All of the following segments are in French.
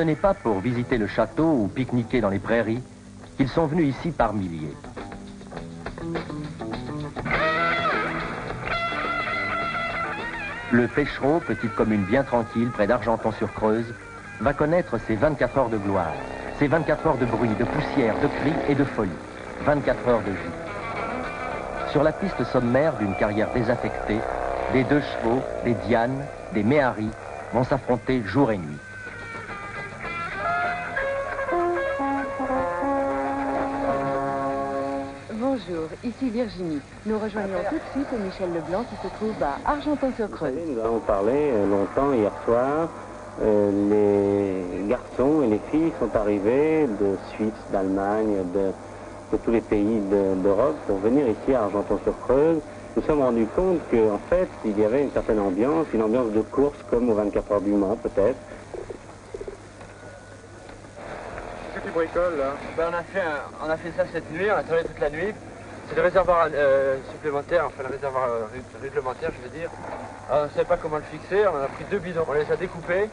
n'est pas pour visiter le château ou pique-niquer dans les prairies qu'ils sont venus ici par milliers. Le Pêchereau, petite commune bien tranquille près d'Argenton-sur-Creuse, va connaître ses 24 heures de gloire, ses 24 heures de bruit, de poussière, de cris et de folie, 24 heures de vie. Sur la piste sommaire d'une carrière désaffectée, des 2 chevaux, des Dianes, des Méharis vont s'affronter jour et nuit. Bonjour, ici Virginie. Nous rejoignons tout de suite Michel Leblanc qui se trouve à Argenton-sur-Creuse. Nous avons parlé longtemps hier soir. Les garçons et les filles sont arrivés de Suisse, d'Allemagne, de tous les pays d'Europe pour venir ici à Argenton-sur-Creuse. Nous nous sommes rendus compte qu'en fait, il y avait une certaine ambiance, une ambiance de course comme aux 24 heures du Mans peut-être. Qu'est-ce que tu bricoles là? Ben, on a fait ça cette nuit, on a travaillé toute la nuit. C'est le réservoir supplémentaire, enfin le réservoir réglementaire je veux dire. Alors, on ne savait pas comment le fixer, on a pris 2 bidons, on les a découpés,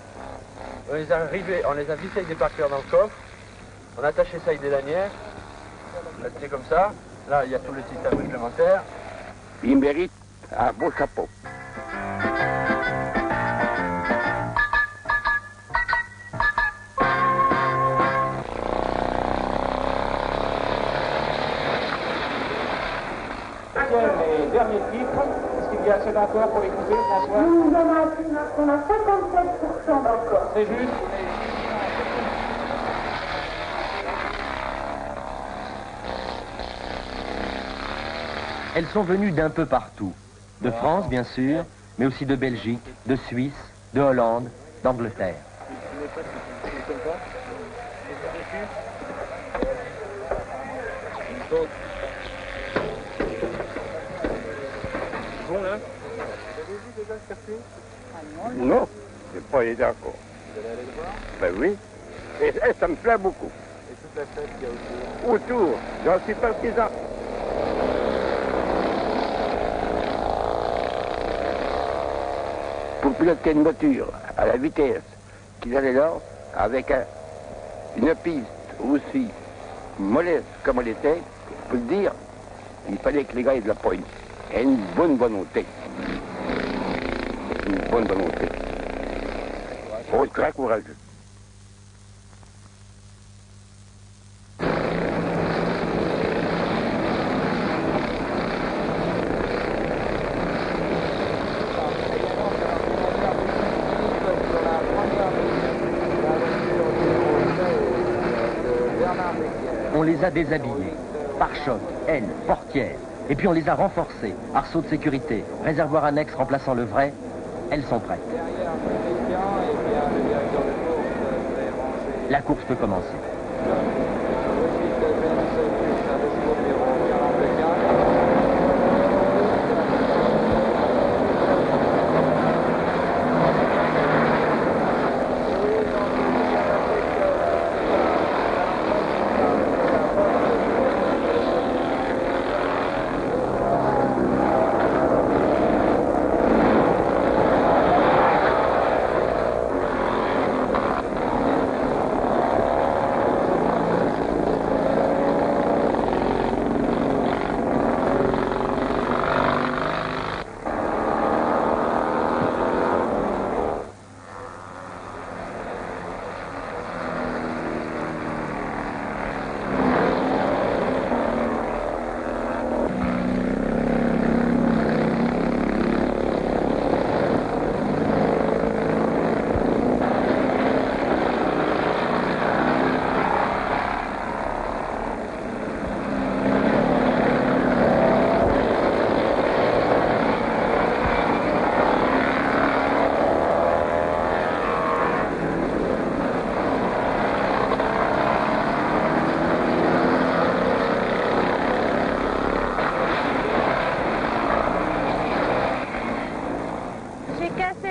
on les a rivés, on les a vissés avec des parkers dans le coffre, on a attaché ça avec des lanières, là c'est comme ça, là il y a tout le système réglementaire. Il mérite un beau chapeau. Les derniers titres, est-ce qu'il y a assez d'encore pour les couper, François? Nous on a 57% d'encore. C'est juste. Elles sont venues d'un peu partout. De France, bien sûr, mais aussi de Belgique, de Suisse, de Hollande, d'Angleterre. Bon là? Non, je n'ai pas été encore. Vous allez aller le voir? Ben oui. Et ça me plaît beaucoup. Et toute la fête qu'il y a autour? Autour, j'en suis partisan. Pour piloter une voiture à la vitesse qu'ils allaient là, avec une piste aussi mollesse comme elle était, je peux le dire, il fallait que les gars aient de la poigne et une bonne volonté. Une bonne volonté. Oh, très courageux. On les a déshabillées, pare-chocs, ailes, portières, et puis on les a renforcées, arceaux de sécurité, réservoir annexe remplaçant le vrai, elles sont prêtes. La course peut commencer.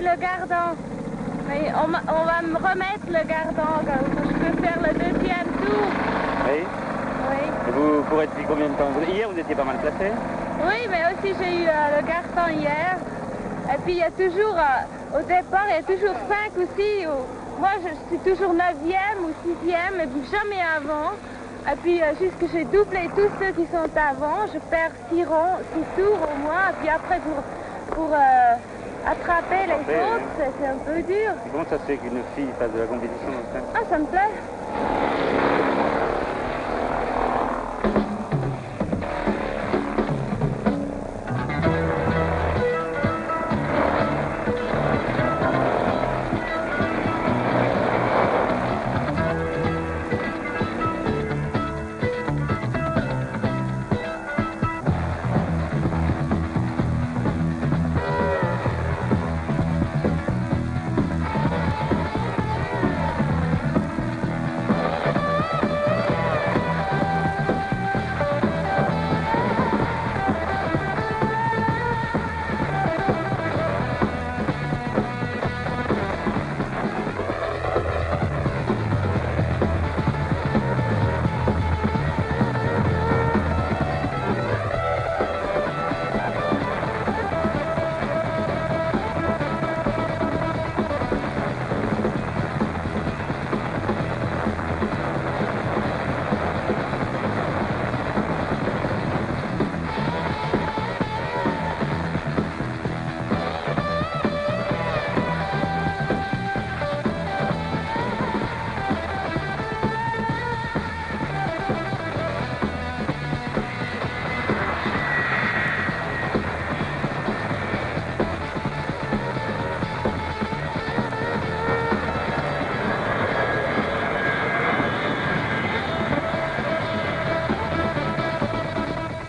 Le gardon. Oui, on va me remettre le gardon quand je peux faire le 2e tour. Oui. Oui. Et vous pourrez depuis combien de temps? Hier, vous étiez pas mal placé? Oui, mais aussi j'ai eu le garçon hier. Et puis il y a toujours, au départ, il y a toujours 5 ou 6 ou moi, je suis toujours 9e ou 6e, et puis jamais avant. Et puis, jusque j'ai doublé tous ceux qui sont avant, je perds 6 tours au moins. Et puis après, pour attraper les autres, c'est un peu dur. Comment ça se fait qu'une fille fasse de la compétition dans ce temps? Ah, ça me plaît.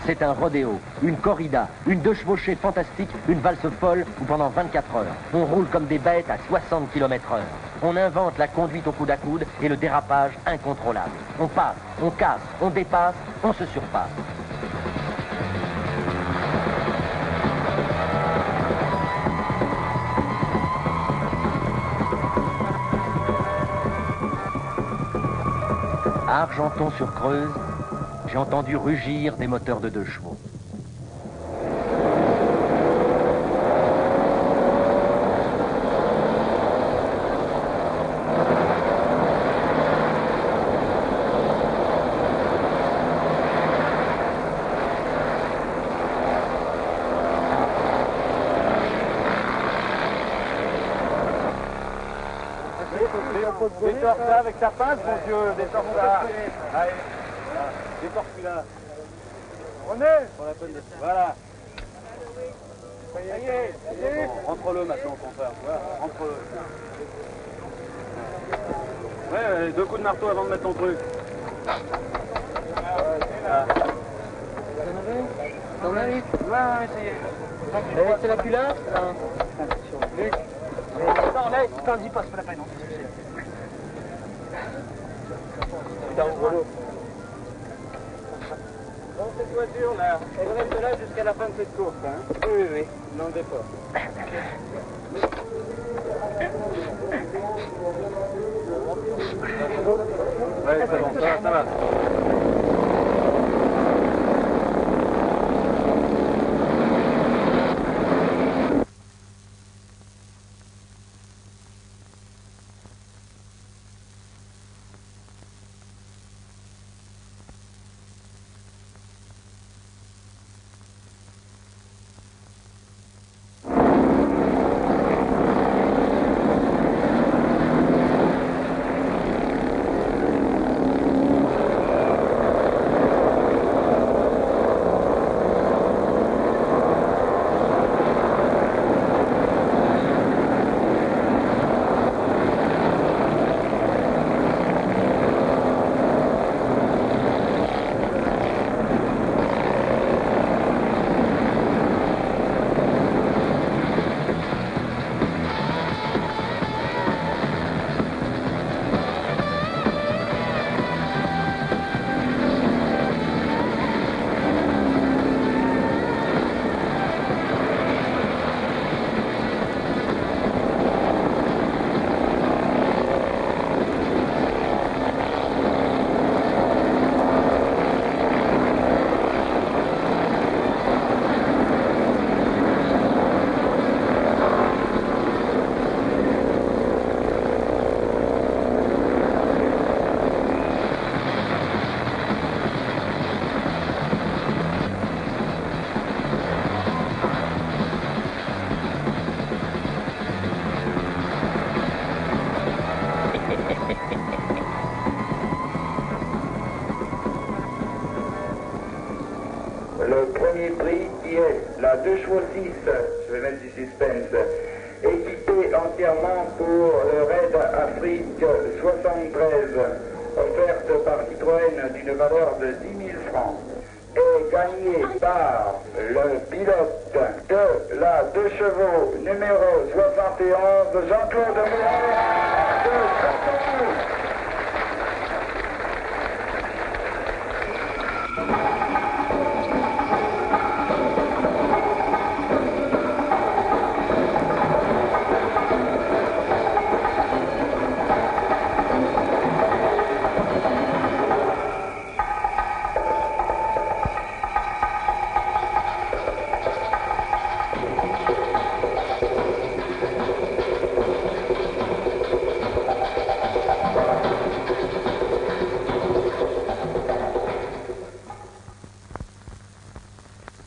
C'est un rodéo, une corrida, une deux chevauchée fantastique, une valse folle où pendant 24 heures, on roule comme des bêtes à 60 km/h. On invente la conduite au coude à coude et le dérapage incontrôlable. On passe, on casse, on dépasse, on se surpasse. À Argenton-sur-Creuse, j'ai entendu rugir des moteurs de 2 chevaux. Détorse ça avec ta pince, mon Dieu, détorse ça. Allez, détorse celui-là. Voilà. Ça y est, rentre-le maintenant, confrère. Voilà, rentre-le. Ouais, 2 coups de marteau avant de mettre ton truc. T'en as vite? Ouais, ça y est. C'est la culotte? Non, là, t'en dis pas, c'est pas la peine. Putain, gros. Bon, cette voiture là, elle reste là jusqu'à la fin de cette course, hein? Oui, oui. Non, le départ. Ouais, c'est bon, ça va. premier prix qui est la 2 chevaux 6, je vais mettre du suspense, équipée entièrement pour le Raid Afrique 73, offerte par Citroën d'une valeur de 10 000 francs, est gagnée par le pilote de la 2 chevaux numéro 71, Jean-Claude Moret de Châteauroux.